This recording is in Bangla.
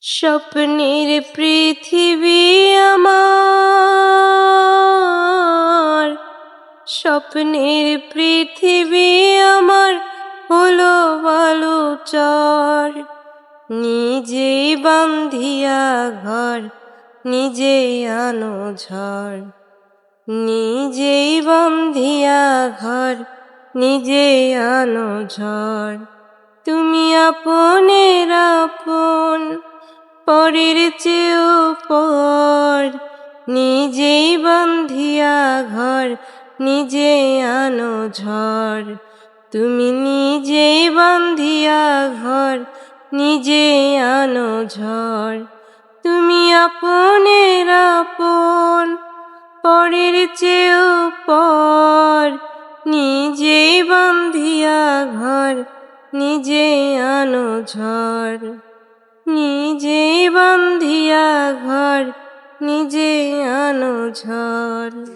স্বপ্নের পৃথিবী আমার, স্বপ্নের পৃথিবী আমার হলো বালুচর। নিজেই বান্ধিয়া ঘর, নিজেই আনো ঝড়। নিজেই বান্ধিয়া ঘর, নিজেই আনো ঝড়। তুমি আপনের আপন, পরের চেয়েও পর। নিজেই বান্ধিয়া ঘর, নিজেই আনো ঝড়। তুমি নিজেই বান্ধিয়া ঘর, নিজেই আনো ঝড়। তুমি আপনের আপন, পরের চেয়েও পর। নিজেই বান্ধিয়া ঘর, নিজেই আনো ঝড়। নিজেই বান্ধিয়া ঘর, নিজেই আনো ঝড়।